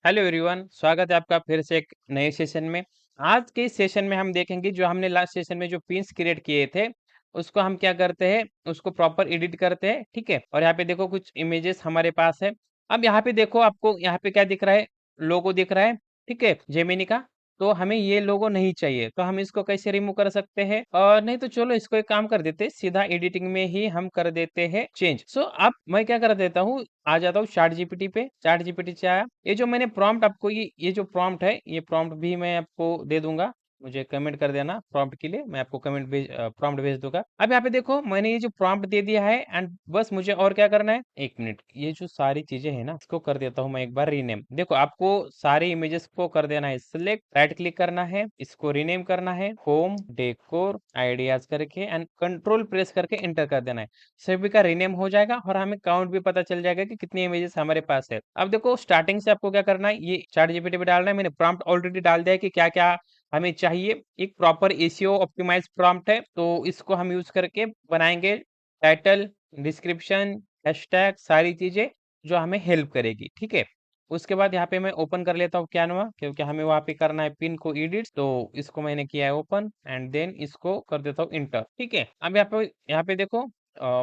Hello everyone, स्वागत है आपका फिर से एक नए सेशन में। आज के इस सेशन में हम देखेंगे जो हमने लास्ट सेशन में जो पिन्स क्रिएट किए थे, उसको हम क्या करते हैं, उसको प्रॉपर एडिट करते हैं, ठीक है। और यहाँ पे देखो कुछ इमेजेस हमारे पास है। अब यहाँ पे देखो, आपको यहाँ पे क्या दिख रहा है, लोगो दिख रहा है, ठीक है, जेमिनी का। तो हमें ये लोगो नहीं चाहिए, तो हम इसको कैसे रिमूव कर सकते हैं? और नहीं तो चलो इसको एक काम कर देते हैं, सीधा एडिटिंग में ही हम कर देते हैं चेंज। सो अब मैं क्या कर देता हूँ, आ जाता हूँ चैट जीपीटी पे। चैट जीपीटी से आया, ये जो मैंने प्रॉम्प्ट आपको, ये जो प्रॉम्प्ट है, ये प्रॉम्प्ट भी मैं आपको दे दूंगा। मुझे कमेंट कर देना प्रॉम्प्ट के लिए, मैं आपको कमेंट भेज प्रॉम्प्ट भेज दूंगा। अब यहाँ पे देखो, मैंने ये जो प्रॉम्प्ट दे दिया है, एंड बस मुझे और क्या करना है, एक मिनट, ये जो सारी चीजें है ना, इसको कर देता हूँ मैं एक बार रीनेम। देखो, आपको सारे इमेजेस को कर देना है सिलेक्ट, राइट क्लिक करना है, इसको रीनेम करना है, होम डेकोर आइडियाज करके, एंड कंट्रोल प्रेस करके एंटर कर देना है। सभी का रीनेम हो जाएगा और हमें काउंट भी पता चल जाएगा कि कितनी इमेजेस हमारे पास है। अब देखो, स्टार्टिंग से आपको क्या करना है, ये चैट जीपीटी पे डालना है। मैंने प्रॉम्प्ट ऑलरेडी डाल दिया है कि क्या क्या हमें चाहिए। एक प्रॉपर एसीओ ऑप्टिमाइज प्रॉम्प्ट है, तो इसको हम यूज करके बनाएंगे टाइटल, डिस्क्रिप्शन, हैशटैग, सारी चीजें जो हमें हेल्प करेगी, ठीक है। उसके बाद यहाँ पे मैं ओपन कर लेता हूँ कैनवा, क्योंकि हमें वहाँ पे करना है पिन को एडिट। तो इसको मैंने किया है ओपन, एंड देन इसको कर देता हूँ इंटर, ठीक है। अब यहाँ पे देखो,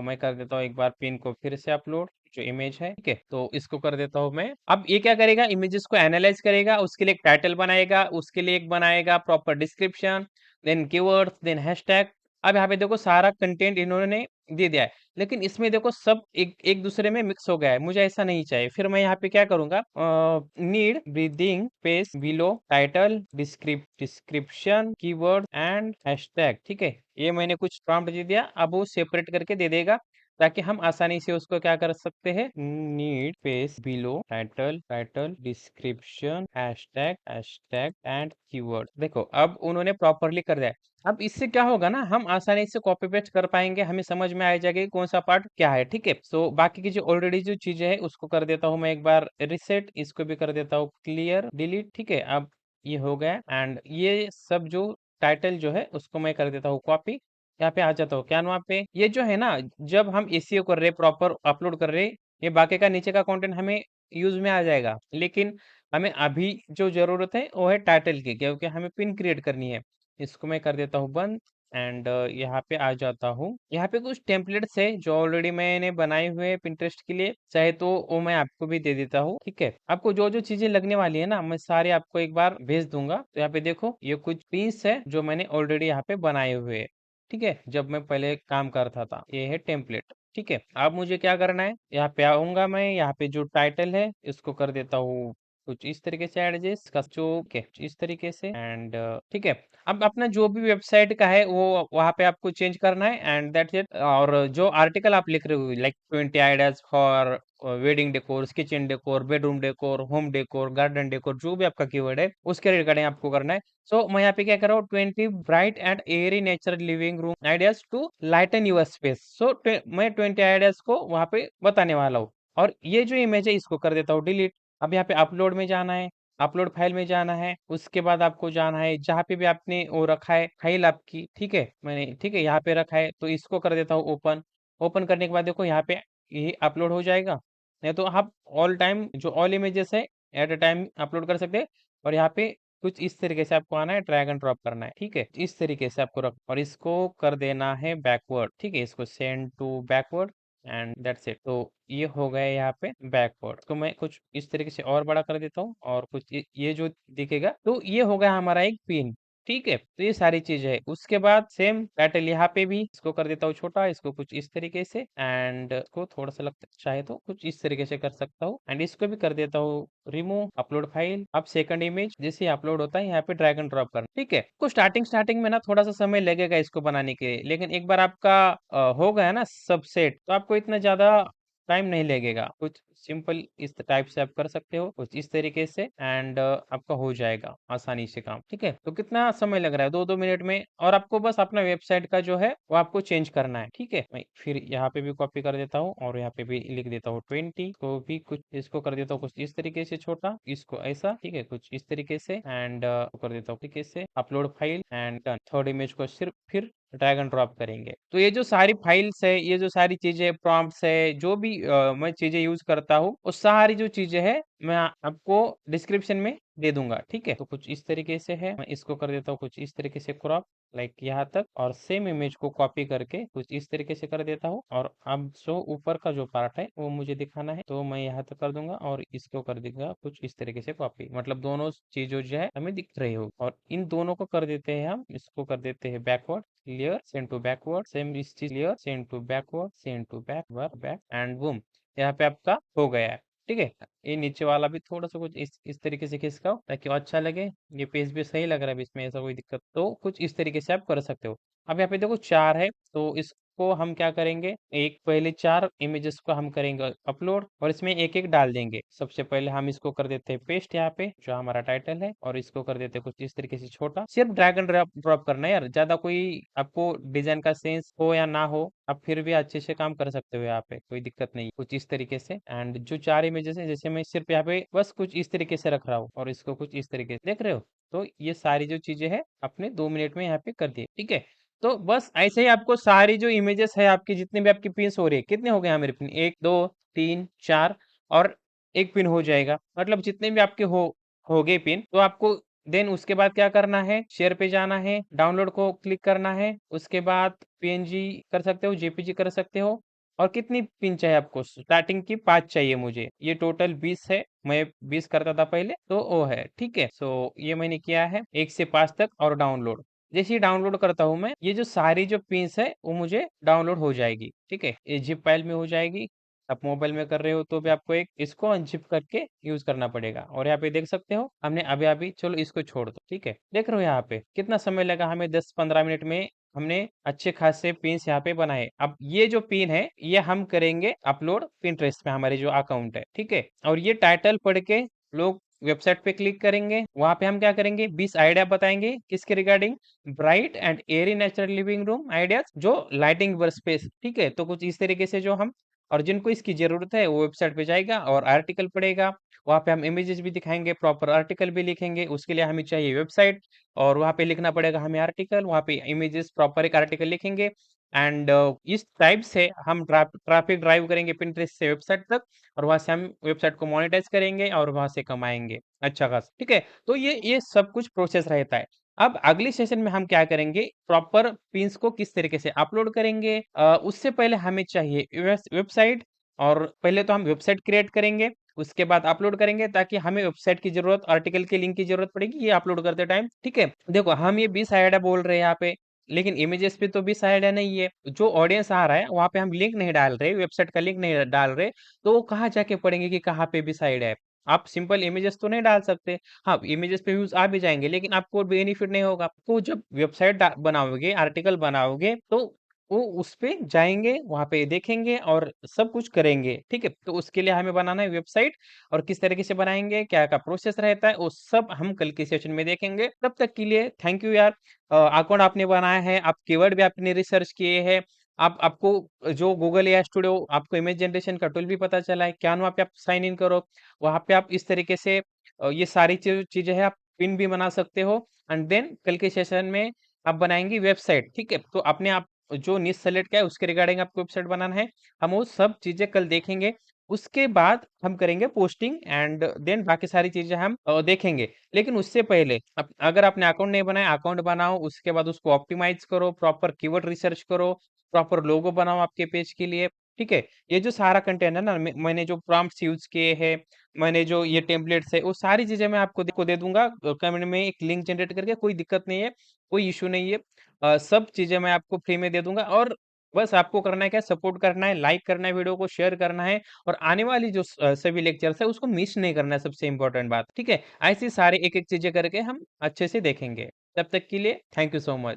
मैं कर देता हूँ एक बार पिन को फिर से अपलोड, जो इमेज है, ठीक है। तो इसको कर देता हूँ मैं। अब ये क्या करेगा, इमेजेस को एनालाइज करेगा, उसके लिए एक टाइटल बनाएगा, उसके लिए एक बनाएगा proper description, then keywords, then hashtag. अब यहाँ पे देखो, सारा कंटेंट इन्होंने दे दिया है, लेकिन इसमें देखो सब एक एक दूसरे में मिक्स हो गया है। मुझे ऐसा नहीं चाहिए। फिर मैं यहाँ पे क्या करूंगा, need breathing space below title description keyword and hashtag, ठीक है। ये मैंने कुछ प्रॉम्प्ट दे दिया, अब वो सेपरेट करके दे देगा, ताकि हम आसानी से उसको क्या कर सकते हैं, need space below title title description hashtag hashtag and keyword. देखो, अब उन्होंने प्रॉपरली कर दिया है। अब इससे क्या होगा ना, हम आसानी से कॉपी पेस्ट कर पाएंगे, हमें समझ में आ जाएगा कि कौन सा पार्ट क्या है, ठीक है। सो बाकी की जो ऑलरेडी जो चीजें है, उसको कर देता हूँ मैं एक बार रिसेट, इसको भी कर देता हूँ क्लियर डिलीट, ठीक है। अब ये हो गया, एंड ये सब जो टाइटल जो है, उसको मैं कर देता हूँ कॉपी। यहाँ पे आ जाता हूँ कैनवा पे। ये जो है ना, जब हम एसीओ कर रहे, प्रॉपर अपलोड कर रहे, ये बाकी का नीचे का कंटेंट हमें यूज में आ जाएगा, लेकिन हमें अभी जो जरूरत है वो है टाइटल की, क्योंकि हमें पिन क्रिएट करनी है। इसको मैं कर देता हूँ बंद, एंड यहाँ पे आ जाता हूँ। यहाँ पे कुछ टेम्पलेट्स है जो ऑलरेडी मैंने बनाए हुए हैं पिंटरेस्ट के लिए, चाहे तो वो मैं आपको भी दे देता हूँ, ठीक है। आपको जो जो चीजें लगने वाली है ना, मैं सारे आपको एक बार भेज दूंगा। तो यहाँ पे देखो, ये कुछ पिन्स है जो मैंने ऑलरेडी यहाँ पे बनाए हुए हैं, ठीक है, जब मैं पहले काम करता था। ये है टेम्पलेट, ठीक है। अब मुझे क्या करना है, यहाँ पे आऊंगा मैं, यहाँ पे जो टाइटल है, इसको कर देता हूँ कुछ इस तरीके से एडजस्ट का, जो इस तरीके से, एंड ठीक है। अब अपना जो भी वेबसाइट का है, वो वहाँ पे आपको चेंज करना है, एंड दैट्स इट। और जो आर्टिकल आप लिख रहे हो, like 20 ideas for wedding decor, kitchen decor, bedroom decor, home decor, garden decor, जो भी आपका कीवर्ड है, उसके रिगार्डिंग आपको करना है। सो मैं यहाँ पे क्या कर रहा हूँ, 20 bright and airy natural living room ideas to lighten your space. So मैं 20 आइडियाज को वहाँ पे बताने वाला हूँ। और ये जो इमेज है, इसको कर देता हूँ डिलीट। अब यहाँ पे अपलोड में जाना है, अपलोड फाइल में जाना है, उसके बाद आपको जाना है जहाँ पे भी आपने वो रखा है फाइल आपकी, ठीक है, मैंने, ठीक है, यहाँ पे रखा है, तो इसको कर देता हूँ ओपन। ओपन करने के बाद देखो, यहाँ पे ये अपलोड हो जाएगा। नहीं तो आप ऑल टाइम जो ऑल इमेजेस है, एट अ टाइम अपलोड कर सकते हैं। और यहाँ पे कुछ इस तरीके से आपको आना है, ड्रैग एंड ड्रॉप करना है, ठीक है। इस तरीके से आपको रख, और इसको कर देना है बैकवर्ड, ठीक है, इसको send to backward, and that's it. तो ये हो गया यहाँ पे बैकवर्ड। तो मैं कुछ इस तरीके से और बड़ा कर देता हूँ, और कुछ ये जो दिखेगा, तो ये हो गया हमारा एक पिन, ठीक है। तो ये सारी चीज है। उसके बाद सेम टाइटल यहाँ पे भी, इसको कर देता हूँ छोटा, इसको कुछ इस तरीके से, एंड इसको थोड़ा सा लगता चाहे तो कुछ इस तरीके से कर सकता हूँ, एंड इसको भी कर देता हूँ रिमूव, अपलोड फाइल। अब सेकंड इमेज जैसे अपलोड होता है, यहाँ पे ड्रैग एंड ड्रॉप करना, ठीक है। को स्टार्टिंग में ना थोड़ा सा समय लगेगा इसको बनाने के लिए, लेकिन एक बार आपका हो गया ना सब सेट, तो आपको इतना ज्यादा टाइम नहीं लगेगा। कुछ सिंपल इस टाइप से आप कर सकते हो, कुछ इस तरीके से, एंड आपका हो जाएगा आसानी से काम, ठीक है। तो कितना समय लग रहा है, 2-2 मिनट में, और आपको बस अपना वेबसाइट का जो है वो आपको चेंज करना है, ठीक है। मैं फिर यहाँ पे भी कॉपी कर देता हूँ, और यहाँ पे भी लिख देता हूँ 20 को भी, कुछ इसको कर देता हूँ कुछ इस तरीके से छोटा, इसको ऐसा, ठीक है, कुछ इस तरीके से, एंड कर देता हूँ तरीके से, upload file, and done. Third image को सिर्फ फिर ड्रैग एंड ड्रॉप करेंगे। तो ये जो सारी फाइल्स है, ये जो सारी चीजें, प्रॉम्प्ट्स है, जो भी मैं चीजें यूज करता हूँ, वो सारी जो चीजें है मैं आपको डिस्क्रिप्शन में दे दूंगा, ठीक है। तो कुछ इस तरीके से है, मैं इसको कर देता हूँ कुछ इस तरीके से क्रॉप, लाइक यहाँ तक, और सेम इमेज को कॉपी करके कुछ इस तरीके से कर देता हूँ। और अब जो ऊपर का जो पार्ट है वो मुझे दिखाना है, तो मैं यहाँ तक कर दूंगा और इसको कर दूंगा कुछ इस तरीके से कॉपी, मतलब दोनों चीजों जो है हमें दिख रही हो। और इन दोनों को कर देते हैं, हम इसको कर देते हैं backward, clear send to backward, same इस चीज, clear send to backward, send to backward, back and boom, यहाँ पे आपका हो गया है, ठीक है। ये नीचे वाला भी थोड़ा सा कुछ इस तरीके से खिसकाओ ताकि वो अच्छा लगे। ये पेज भी सही लग रहा है, अभी इसमें ऐसा कोई दिक्कत, तो कुछ इस तरीके से आप कर सकते हो। अब यहाँ पे देखो 4 है, तो इसको हम क्या करेंगे, एक पहले 4 इमेजेस को हम करेंगे अपलोड और इसमें एक एक डाल देंगे। सबसे पहले हम इसको कर देते हैं पेस्ट यहाँ पे, जो हमारा टाइटल है, और इसको कर देते हैं कुछ इस तरीके से छोटा। सिर्फ ड्रैग एंड ड्रॉप करना है यार, ज्यादा कोई आपको डिजाइन का सेंस हो या ना हो, आप फिर भी अच्छे से काम कर सकते हो, यहाँ पे कोई दिक्कत नहीं, कुछ इस तरीके से। एंड जो 4 इमेजेस है, जैसे मैं सिर्फ यहाँ पे बस कुछ इस तरीके से रख रहा हूँ और इसको कुछ इस तरीके से, देख रहे हो। तो ये सारी जो चीजें है अपने 2 मिनट में यहाँ पे कर दिए, ठीक है। तो बस ऐसे ही आपको सारी जो इमेजेस है आपकी, जितने भी आपकी पिन्स हो रही है, कितने हो गए यहाँ मेरे पिन, 1 2 3 4, और एक पिन हो जाएगा, मतलब जितने भी आपके हो गए पिन, तो आपको देन उसके बाद क्या करना है, शेयर पे जाना है, डाउनलोड को क्लिक करना है, उसके बाद पीएनजी कर सकते हो, जेपीजी कर सकते हो। और कितनी पिन चाहिए आपको, स्टार्टिंग की 5 चाहिए मुझे, ये टोटल 20 है, मैं 20 करता था पहले, तो वो है, ठीक है। सो ये मैंने किया है 1 से 5 तक, और डाउनलोड, जैसे ही डाउनलोड करता हूँ मैं, ये जो सारी जो पिन्स है वो मुझे डाउनलोड हो जाएगी, ठीक है, ये जिप फाइल में हो जाएगी। आप मोबाइल में कर रहे हो तो भी आपको एक इसको अनजिप करके यूज करना पड़ेगा। और यहाँ पे देख सकते हो हमने अभी अभी, चलो इसको छोड़ दो, ठीक है, देख रहे हो यहाँ पे कितना समय लगा हमें, 10 15 मिनट में हमने अच्छे खासे पिन्स यहाँ पे बनाए। अब ये जो पिन है ये हम करेंगे अपलोड पिंटरेस्ट में, हमारे जो अकाउंट है, ठीक है। और ये टाइटल पढ़ के लोग वेबसाइट पे क्लिक करेंगे, वहां पे हम क्या करेंगे, 20 आइडिया बताएंगे, किसके regarding, bright and airy natural living room ideas, जो लाइटिंग वर्क स्पेस, ठीक है। तो कुछ इस तरीके से जो हम, और जिनको इसकी जरूरत है वो वेबसाइट पे जाएगा और आर्टिकल पढ़ेगा, वहाँ पे हम इमेजेस भी दिखाएंगे, प्रॉपर आर्टिकल भी लिखेंगे, उसके लिए हमें चाहिए वेबसाइट, और वहाँ पे लिखना पड़ेगा हमें आर्टिकल, वहाँ पे इमेजेस प्रॉपर एक आर्टिकल लिखेंगे। एंड इस टाइप से हम ट्रैफिक ड्राइव करेंगे पिंटरेस्ट से वेबसाइट तक, और वहां से हम वेबसाइट को मोनेटाइज करेंगे और वहां से कमाएंगे अच्छा खासा, ठीक है। तो ये सब कुछ प्रोसेस रहता है। अब अगले सेशन में हम क्या करेंगे, प्रॉपर पिन्स को किस तरीके से अपलोड करेंगे, उससे पहले हमें चाहिए वेबसाइट। और पहले तो हम वेबसाइट क्रिएट करेंगे, उसके बाद अपलोड करेंगे, ताकि हमें वेबसाइट की जरूरत, आर्टिकल के लिंक की जरूरत पड़ेगी ये अपलोड करते टाइम, ठीक है। देखो हम ये 20 आइडिया बोल रहे हैं यहाँ पे, लेकिन इमेजेस पे तो 20 आइडिया नहीं है, जो ऑडियंस आ रहा है वहां पे हम लिंक नहीं डाल रहे, वेबसाइट का लिंक नहीं डाल रहे, तो वो कहाँ जाके पढ़ेंगे कि कहाँ पे 20 आइडिया है। आप सिंपल इमेजेस तो नहीं डाल सकते, हाँ इमेजेस पे व्यूज आ भी जाएंगे, लेकिन आपको बेनिफिट नहीं होगा। आपको जब वेबसाइट बनाओगे, आर्टिकल बनाओगे, तो वो उस पे जाएंगे, वहां पे देखेंगे और सब कुछ करेंगे, ठीक है। तो उसके लिए हमें बनाना है वेबसाइट, और किस तरीके से बनाएंगे, क्या क्या प्रोसेस रहता है, वो सब हम कल के सेशन में देखेंगे। तब तक के लिए थैंक यू यार। अकाउंट आपने बनाया है, आप कीवर्ड भी आपने रिसर्च किए हैं, आप आपको जो गूगल एआई स्टूडियो, आपको इमेज जनरेशन का टूल भी पता चला है, कैनवा पे आप साइन इन करो, वहां पे आप इस तरीके से ये सारी चीजें हैं, आप पिन भी बना सकते हो। एंड देन कल के सेशन में आप बनाएंगे वेबसाइट, ठीक है। तो अपने आप जो निश सेलेक्ट किया है उसके रिगार्डिंग आपको वेबसाइट बनाना है, हम वो सब चीजें कल देखेंगे। उसके बाद हम करेंगे पोस्टिंग, एंड देन बाकी सारी चीजें हम देखेंगे। लेकिन उससे पहले अगर आपने अकाउंट नहीं बनाया, अकाउंट बनाओ, उसके बाद उसको ऑप्टिमाइज करो, प्रॉपर कीवर्ड रिसर्च करो, प्रॉपर लोगो बनाओ आपके पेज के लिए, ठीक है। ये जो सारा कंटेंट है ना, मैंने जो प्रॉम्प्ट्स यूज किए हैं, मैंने जो ये टेम्पलेट्स है, वो सारी चीजें मैं आपको दे दूंगा कमेंट में, एक लिंक जनरेट करके, कोई दिक्कत नहीं है, कोई इशू नहीं है। सब चीजें मैं आपको फ्री में दे दूंगा। और बस आपको करना है क्या, सपोर्ट करना है, लाइक करना है, वीडियो को शेयर करना है, और आने वाली जो सभी लेक्चर्स है उसको मिस नहीं करना है, सबसे इंपॉर्टेंट बात, ठीक है। ऐसी सारे एक एक चीजें करके हम अच्छे से देखेंगे। तब तक के लिए थैंक यू सो मच।